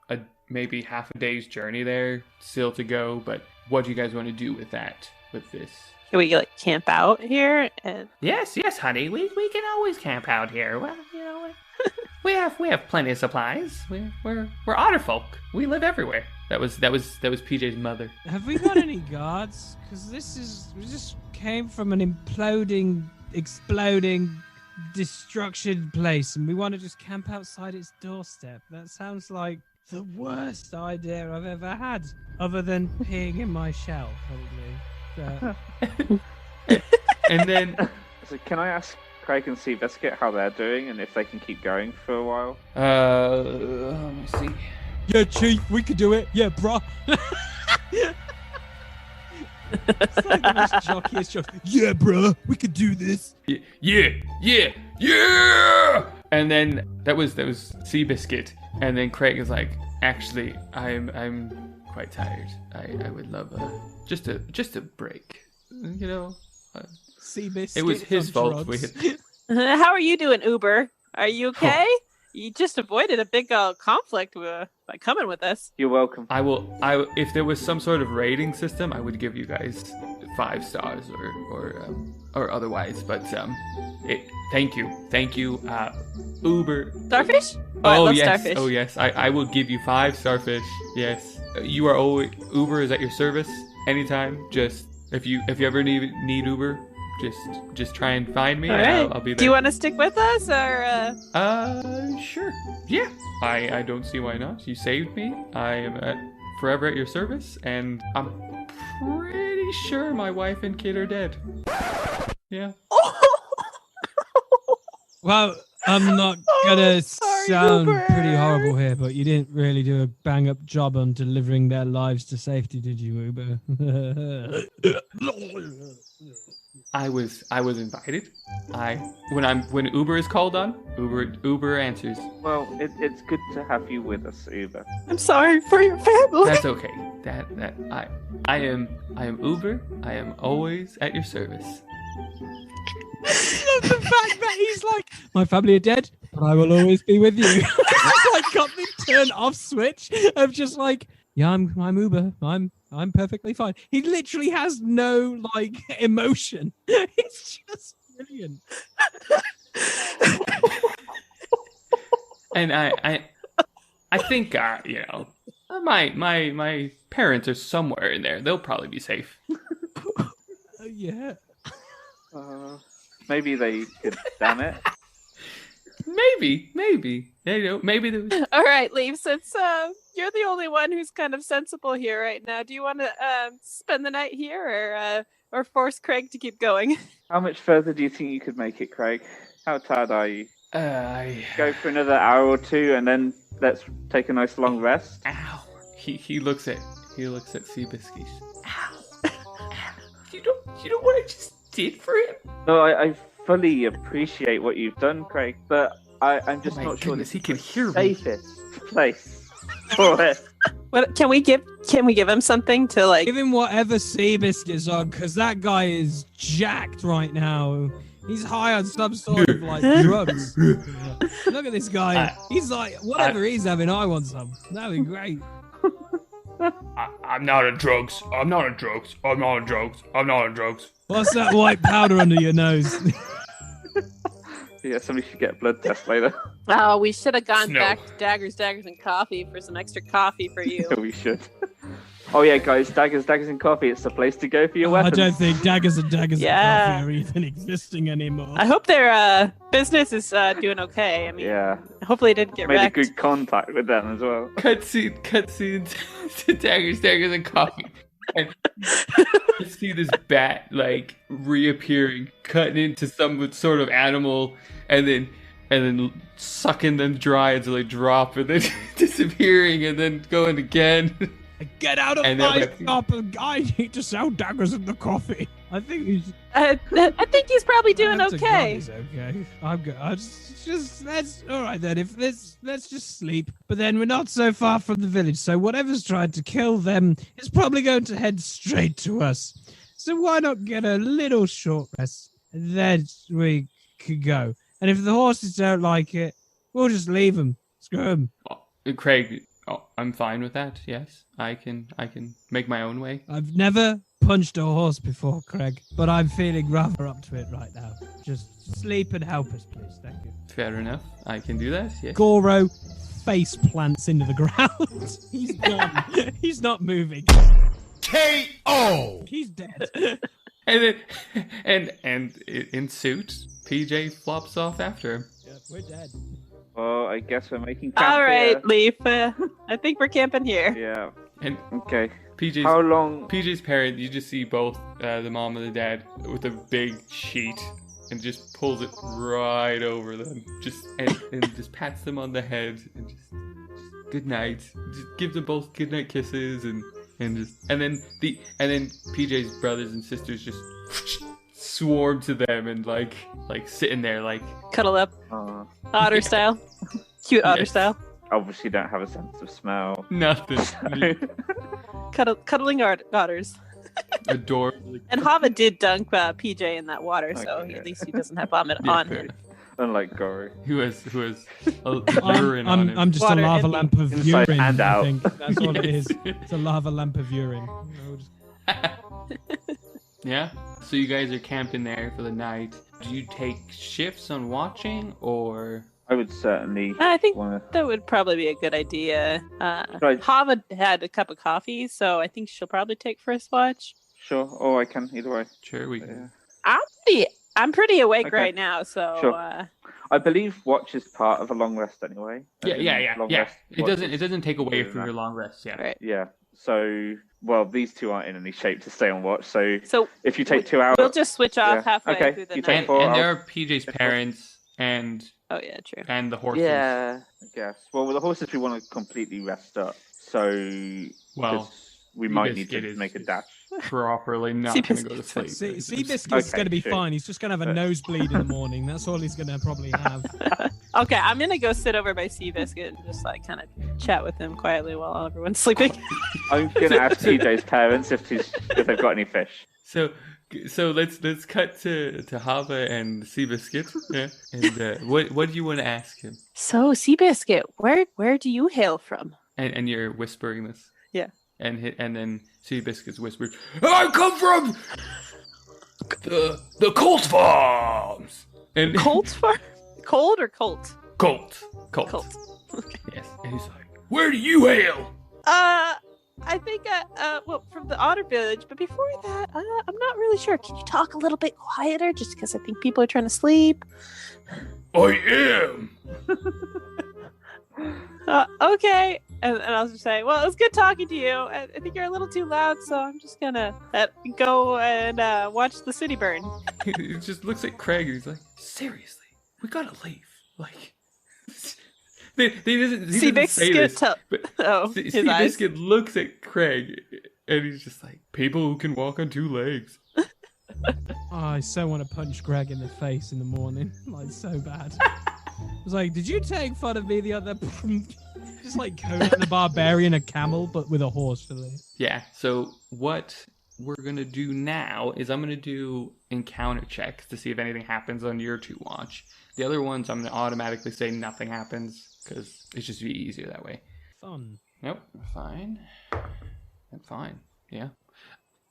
maybe half a day's journey there still to go. But what do you guys want to do with this? Can we like camp out here? And Yes, honey. We can always camp out here. Well, you know, we have plenty of supplies. We're otter folk. We live everywhere. That was PJ's mother. Have we got any guards? Because we just came from an imploding, exploding, destruction place, and we want to just camp outside its doorstep. That sounds like the worst idea I've ever had, other than peeing in my shell, probably. And then So can I ask Craig and Seabiscuit how they're doing and if they can keep going for a while? let me see. Yeah, Chief, we could do it. Yeah, bruh. It's like the most jockiest joke. Yeah, bruh, we could do this. Yeah. And then that was Seabiscuit. And then Craig is like, actually, I'm quite tired. I would love just a break. You know. Seabiscuit. It was his on fault. drugs. How are you doing, Uber? Are you okay? You just avoided a big conflict by coming with us. You're welcome. If there was some sort of rating system, I would give you guys 5 stars or otherwise. But thank you, Uber. Starfish? Oh, I love yes, starfish. oh yes. I will give you 5 starfish. Yes, you are always Uber is at your service anytime. Just if you ever need Uber, just try and find me. All And right. I'll be there. Do you want to stick with us, or? Sure. Yeah. I don't see why not. You saved me. I am forever at your service, and I'm pretty sure my wife and kid are dead. Yeah. Well, I'm not gonna sorry, sound Uber. pretty horrible here, but you didn't really do a bang-up job on delivering their lives to safety, did you, Uber? I was invited. When Uber is called on, Uber answers. Well, it's good to have you with us, Uber. I'm sorry for your family. That's okay. I am Uber. I am always at your service. The fact that he's like, my family are dead, but I will always be with you. It's like got the turn off switch of just like, yeah, I'm Uber. I'm perfectly fine. He literally has no like emotion. It's just brilliant. And I think my parents are somewhere in there. They'll probably be safe. Yeah. Maybe they could. Damn it. Maybe. Maybe there was... All right, Leaf. Since you're the only one who's kind of sensible here right now, do you want to spend the night here, or force Craig to keep going? How much further do you think you could make it, Craig? How tired are you? I Go for another hour or two, and then let's take a nice long rest. Ow. He looks at Seabiscuit. Ow. You know what I just did for him? No, I fully appreciate what you've done, Craig, but I'm just Oh my not sure goodness, this he is can the hear me. safest place for it. What can we give him something to like? Give him whatever Seabiscuit's on, because that guy is jacked right now. He's high on some sort of like drugs. Look at this guy. He's like, whatever he's having, I want some. That'd be great. I'm not on drugs. I'm not on drugs. I'm not on drugs. I'm not on drugs. What's that white powder under your nose? Yeah, somebody should get a blood test later. Oh, we should have gone Snow. back to Daggers, and Coffee for some extra coffee for you. We should. Oh yeah, guys, daggers, and coffee. It's the place to go for your I weapons. don't think daggers and coffee Yeah. are even existing anymore. I hope their business is doing okay. I mean, Yeah, hopefully it didn't get made a wrecked. good contact with them as well. Cutscene to Daggers, and Coffee. And you see this bat like reappearing, cutting into some sort of animal, and then sucking them dry until they drop, and then disappearing, and then going again. Get out of And my they're like- shop! I need to sell daggers and the coffee. I think he's I think he's probably doing That's a god, okay. he's okay. I'm good. I just let's all right then. If let's just sleep. But then we're not so far from the village, so whatever's trying to kill them is probably going to head straight to us. So why not get a little short rest, and then we could go. And if the horses don't like it, we'll just leave them. Screw them. Craig, I'm fine with that. Yes, I can make my own way. I've never punched a horse before, Craig, but I'm feeling rather up to it right now. Just sleep and help us, please. Thank you. Fair enough. I can do that. Yes. Goro face plants into the ground. He's gone. He's not moving. K.O. He's dead. And then and in suit, PJ flops off after him. Yeah, we're dead. Well, I guess we're making camp All right, here. Leaf. I think we're camping here. Yeah. And Okay. PJ's How long? PJ's parent, you just see both the mom and the dad with a big sheet and just pulls it right over them, and just pats them on the head and just good night, just gives them both good night kisses and then PJ's brothers and sisters just swarm to them and like sitting there like Cuddle up, Uh, otter style, cute otter Yes. style. obviously, don't have a sense of smell. nothing. Cuddling otters. Adorable. And Hava did dunk PJ in that water, so Okay, at yeah. least he doesn't have vomit Yeah, on fair him. enough. Unlike Goro. Who has a urine on him. I'm just Water a lava and lamp of inside urine. and I out. think that's all it Yes. is. It's a lava lamp of urine. You know, just- Yeah. So you guys are camping there for the night. Do you take shifts on watching or? I would certainly I think want to. that would probably be a good idea. Right. Hava had a cup of coffee, so I think she'll probably take first watch. Sure. Or I can, either way. Sure, we can. Yeah. I'm pretty awake Okay. right now, so Sure. I believe watch is part of a long rest anyway. Yeah, As in yeah. long Yeah. rest, It watch doesn't. It is- doesn't take away doing from that. your long rest. Yeah. right. Yeah. So, well, these two aren't in any shape to stay on watch. So, So if you take 2 hours, we'll just switch off Yeah. halfway Okay, through the you night. take And, four, and there I'll- are PJ's parents and Oh yeah, true. the horses. yeah, I guess. Well, with the horses, we want to completely rest up. So, Well, 'cause we might need Seabiscuit to is- make a dash. Properly not going to go to sleep. Seabiscuit's Okay, going to be sure. fine. He's just going to have a nosebleed in the morning. That's all he's going to probably have. Okay, I'm gonna go sit over by Seabiscuit and just like kind of chat with him quietly while everyone's sleeping. I'm gonna ask TJ's parents if they've got any fish. So let's cut to Hava and Seabiscuit. Yeah. And what do you want to ask him? So Seabiscuit, where do you hail from? And you're whispering this. Yeah. And then Seabiscuit's whispered, I come from the Colt Farms. And Colt farm? Cold or Colt? Colt. Colt. Yes. And he's like, where do you hail? I think well from the Otter Village, but before that, I'm not really sure. Can you talk a little bit quieter, just because I think people are trying to sleep? I am. Okay. And I'll just say, well, it was good talking to you. I think you're a little too loud, so I'm just gonna go and watch the city burn. He just looks at Craig and he's like, seriously, we gotta leave. Like, he doesn't say this. But Oh, his eyes. Seabiscuit looks at Craig and he's just like, people who can walk on 2 legs. Oh, I so want to punch Greg in the face in the morning. Like, so bad. I was like, did you take fun of me the other... Just like Conan the Barbarian, a camel, but with a horse for the... Yeah, so what we're gonna do now is I'm gonna do encounter checks to see if anything happens on your 2 watch. The other ones I'm gonna automatically say nothing happens because it's just be easier that way. Fun. Nope, fine. I'm fine. Yeah.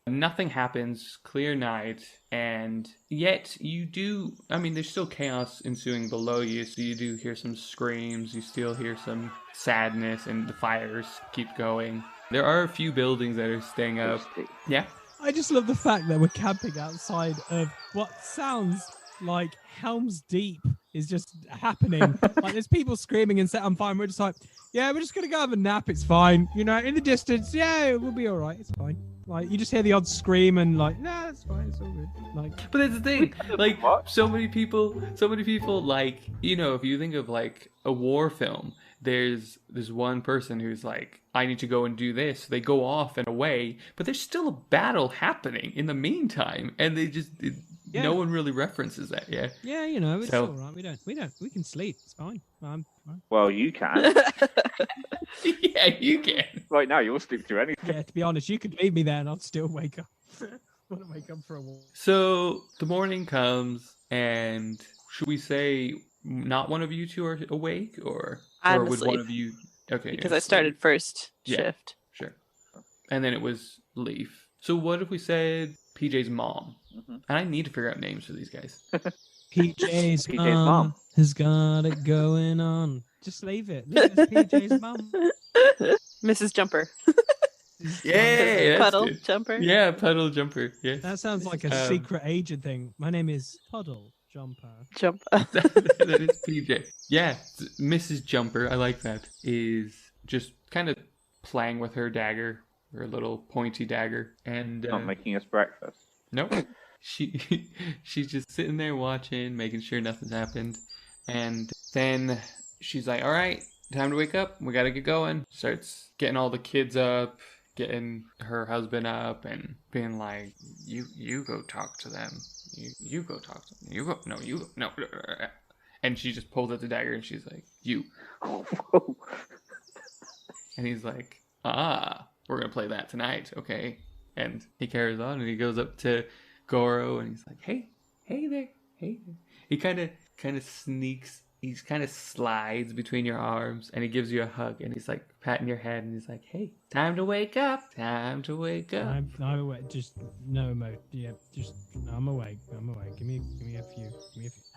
Nothing happens, clear night, and yet you do, I mean, there's still chaos ensuing below you, so you do hear some screams, you still hear some sadness, and the fires keep going. There are a few buildings that are staying up. Yeah? I just love the fact that we're camping outside of what sounds like Helm's Deep is just happening. Like, there's people screaming and set on fire, and we're just like, yeah, we're just going to go have a nap, it's fine. You know, in the distance, yeah, we'll be all right, it's fine. Like, you just hear the odd scream and like, nah, it's fine, it's all good. Like, But that's the thing, like, What? so many people, like, you know, if you think of, like, a war film, there's one person who's like, I need to go and do this. They go off and away, but there's still a battle happening in the meantime, and they just, Yeah. no one really references that, yeah. yeah, you know, it's So- all right. We can sleep, it's fine. Fine. Well, you can. Yeah, you can. Right now, you'll sleep through anything. Yeah, to be honest, you could leave me there and I'd still wake up. Want to wake up for a walk. So the morning comes, and should we say not one of you 2 are awake, or I'm would one asleep. of you? Okay, Because you're I asleep. started first Yeah. shift. Sure. And then it was Leaf. So what if we said PJ's mom? Mhm. And I need to figure out names for these guys. PJ's, PJ's mom mom. has got it going on. Just leave it. Leave it as PJ's mom. Mrs. Jumper. Yeah, that's Puddle good. Jumper. Yeah, Puddle Jumper. Yes. That sounds like a Um, secret agent thing. My name is Puddle Jumper. Jump. That is PJ. Yeah, Mrs. Jumper, I like that, is just kind of playing with her dagger her little pointy dagger, and Not making us breakfast. nope. She's just sitting there watching, making sure nothing's happened, and then she's like, "All right, time to wake up. We gotta get going." Starts getting all the kids up, getting her husband up, and being like, "You go talk to them. You go talk to them. You go no." And she just pulls out the dagger and she's like, "You." And he's like, we're gonna play that tonight, okay? And he carries on and he goes up to Goro and he's like, hey there. He kind of sneaks. He kind of slides between your arms and he gives you a hug and he's like patting your head and he's like, "Hey, time to wake up. Time to wake up." I'm awake. Just no emote. Yeah, just I'm awake. Give me a few.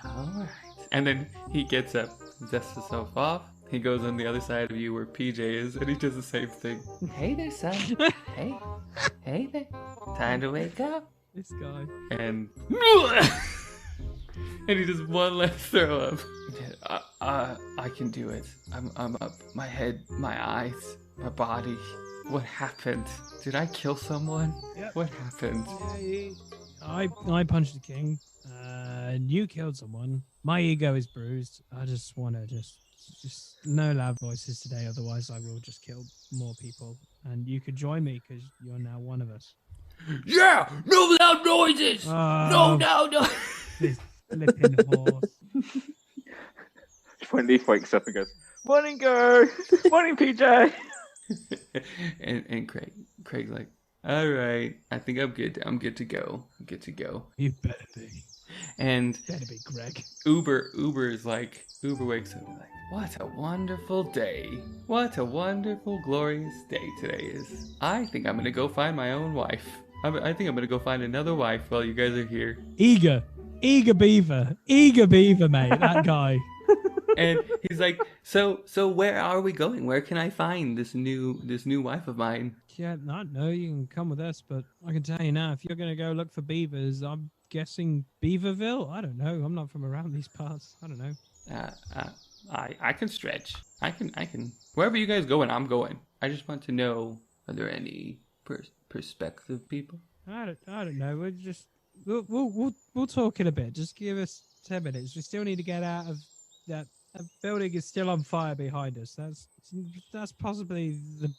All right. And then he gets up, dusts himself off. He goes on the other side of you where PJ is, and he does the same thing. "Hey there, son. Hey there. Time to wake up." This guy. And and he does one last throw up. I can do it. I'm up. My head, my eyes, my body. What happened? Did I kill someone? Yep. What happened? I punched the king. You killed someone. My ego is bruised. I just want to just no loud voices today. Otherwise, I will just kill more people. And you could join me because you're now one of us. Yeah! No loud noises! No! This flipping horse. When Leaf wakes up and goes, "Morning, Go! Morning, PJ!" and Craig's like, "All right, I think I'm good. I'm good to go. You better be. And Better be Greg. Uber wakes up and like, "What a wonderful day. What a wonderful, glorious day today is. I think I'm gonna go find my own wife. I think I'm gonna go find another wife while you guys are here." Eager beaver, mate. That guy. And he's like, so where are we going? Where can I find this new wife of mine? Yeah, no, you can come with us, but I can tell you now, if you're gonna go look for beavers, I'm guessing Beaverville. I don't know. I'm not from around these parts. I don't know. I can stretch. I can. Wherever you guys going, I'm going. I just want to know, are there any perspective people? I don't know. We'll talk in a bit. Just give us 10 minutes. We still need to get out of that. That building is still on fire behind us. That's possibly the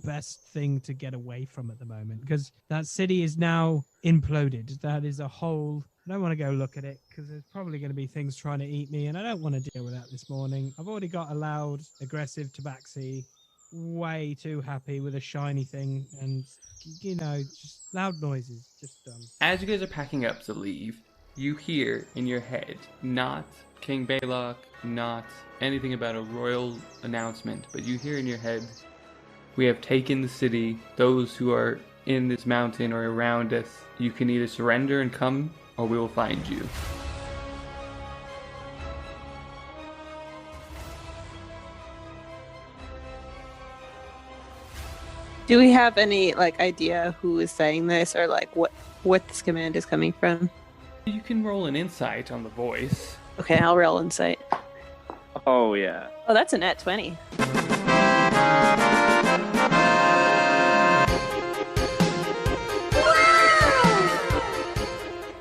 best thing to get away from at the moment, because that city is now imploded. That is a whole. I don't want to go look at it because there's probably going to be things trying to eat me, and I don't want to deal with that this morning. I've already got a loud, aggressive tabaxi, way too happy with a shiny thing, and just loud noises. Just As you guys are packing up to leave, you hear in your head, not King Balok, not anything about a royal announcement, but you hear in your head, "We have taken the city. Those who are in this mountain or around us, you can either surrender and come, or we will find you." Do we have any idea who is saying this, or what this command is coming from? You can roll an insight on the voice. Okay, I'll roll insight. Oh yeah. Oh, that's a net 20.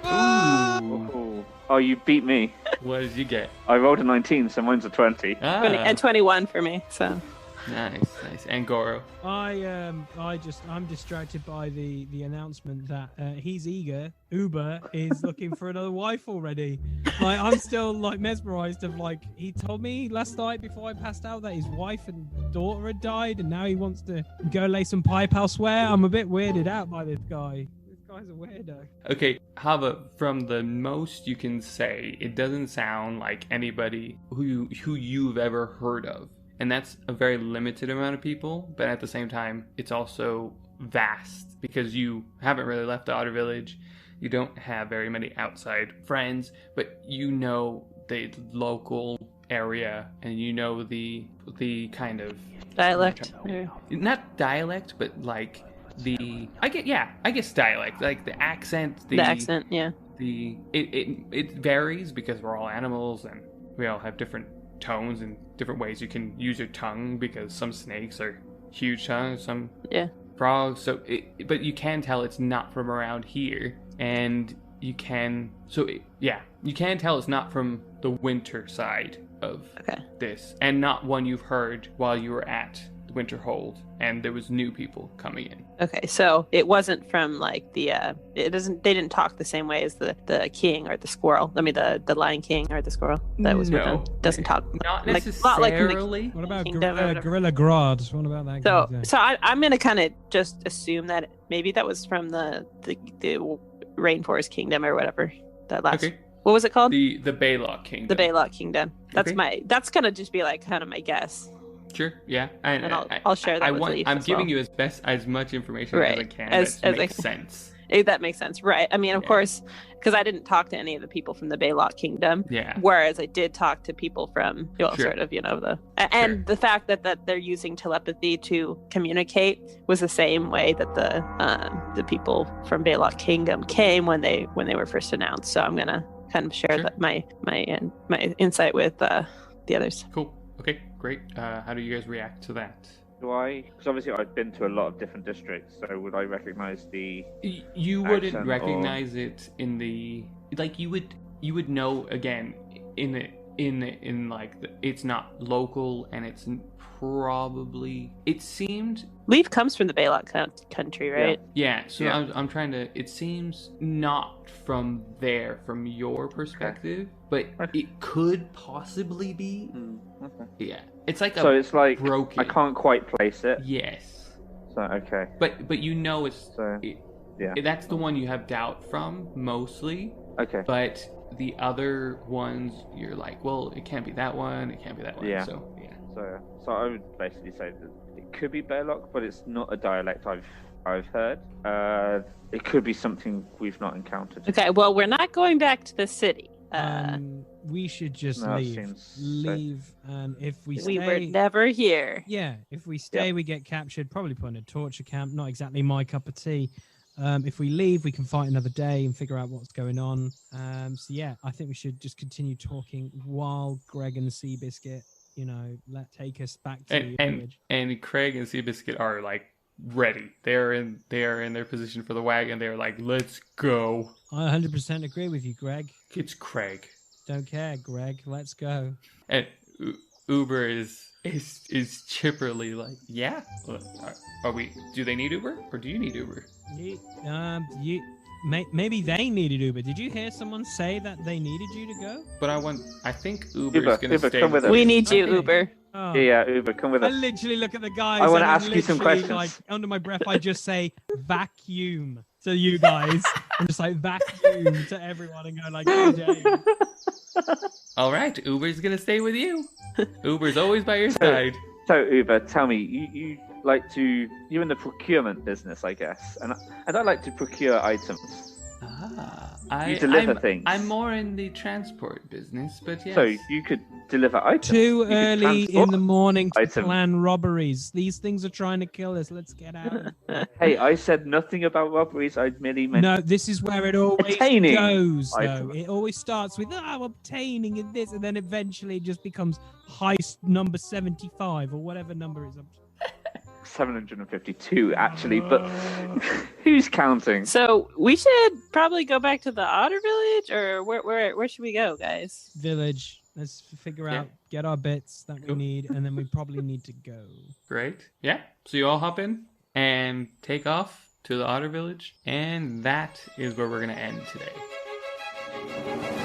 Ooh. Oh, you beat me. What did you get? I rolled a 19, so mine's a 20. And 21 for me, so. Nice. And Goro. I'm distracted by the announcement that he's eager. Uber is looking for another wife already. I'm still mesmerized of he told me last night before I passed out that his wife and daughter had died, and now he wants to go lay some pipe elsewhere. I'm a bit weirded out by this guy. This guy's a weirdo. Okay, Hava, from the most you can say, it doesn't sound like anybody who you've ever heard of. And that's a very limited amount of people, but at the same time, it's also vast because you haven't really left the Otter Village. You don't have very many outside friends, but you know the local area and you know the kind of Dialect. not dialect, but I guess dialect, the accent. The accent, yeah. It varies because we're all animals and we all have different tones and different ways you can use your tongue, because some snakes are huge tongues, some frogs. But you can tell it's not from around here, and you can tell it's not from the winter side of this, and not one you've heard while you were at the Winterhold, and there was new people coming in. Okay, so it wasn't from like the they didn't talk the same way as the king or the squirrel. I mean the Lion King or the squirrel that was with them doesn't talk Not like, necessarily. What about Kingdom. Gorilla Grodd? What about that? So I'm gonna kind of just assume that maybe that was from the Rainforest Kingdom or whatever that last. Okay. What was it called? The Baylock Kingdom. The Baylock Kingdom. That's Okay. that's gonna just be like kind of my guess. Sure, yeah. And I'll share that with Leaf I'm as giving well. you as much information Right. as I can As that I makes can. sense. That makes sense, right? I mean, of course, because I didn't talk to any of the people from the Baylock Kingdom. Yeah. Whereas I did talk to people from, Sure. sort of, and the fact that they're using telepathy to communicate was the same way that the people from Baylock Kingdom came when they were first announced. So I'm gonna kind of share Sure. that my insight with the others. Cool. Okay, great. How do you guys react to that? Do I? Because obviously I've been to a lot of different districts, so would I recognize the? You wouldn't Accent recognize it in the you would know again in like it's not local, and it's probably it seemed Leaf comes from the Baylock country, right? yeah. So Yeah. I'm trying to. It seems not from there, from your perspective, but it could possibly be. Okay. Yeah, it's like So it's like broken. I can't quite place it. Yes, So okay. but you know it's. So yeah. That's the one you have doubt from mostly. Okay. But the other ones, you're like, well, it can't be that one. It can't be that one. Yeah. So yeah. So I would basically say that it could be Baylock, but it's not a dialect I've heard. It could be something we've not encountered. Okay. Well, we're not going back to the city. We should just No, it leave. seems safe. Leave, and if we we stay, were never here. yeah, if we stay, we get captured. Probably put in a torture camp. Not exactly my cup of tea. If we leave, we can fight another day and figure out what's going on. So yeah, I think we should just continue talking while Greg and Seabiscuit, take us back to the village. And Craig and Seabiscuit are like ready. They are in their position for the wagon. They're like, let's go. I 100% agree with you, Greg. It's Craig. Don't care, Greg. Let's go. And Uber is chipperly like, yeah. Are we? Do they need Uber, or do you need Uber? Maybe they needed Uber. Did you hear someone say that they needed you to go? But I think Uber's gonna Uber, stay. come with us. We need you, Okay. Uber. Oh. Yeah, Uber, come with I us. literally look at the guys. I wanna and I'm ask you some literally, questions. Like under my breath, I just say vacuum to you guys. I'm just like vacuum to everyone and go like, "Hey, James." All right, Uber's gonna stay with you. Uber's always by your side. So Uber, tell me, you're in the procurement business, I guess, and I like to procure items. You deliver things. I'm more in the transport business, but yes. So you could deliver items. Too You could early in transport the morning to items. plan robberies. These things are trying to kill us. Let's get out. Hey, I said nothing about robberies. I merely meant. No, this is where it always Obtaining goes. Though. items. It always starts with obtaining and this, and then eventually it just becomes heist number 75 or whatever number is up. 752 actually, but who's counting? So we should probably go back to the Otter Village, or where should we go, guys? Village. Let's figure out, get our bits that we need, and then we probably need to go. Great. Yeah. So you all hop in and take off to the Otter Village, and that is where we're gonna end today.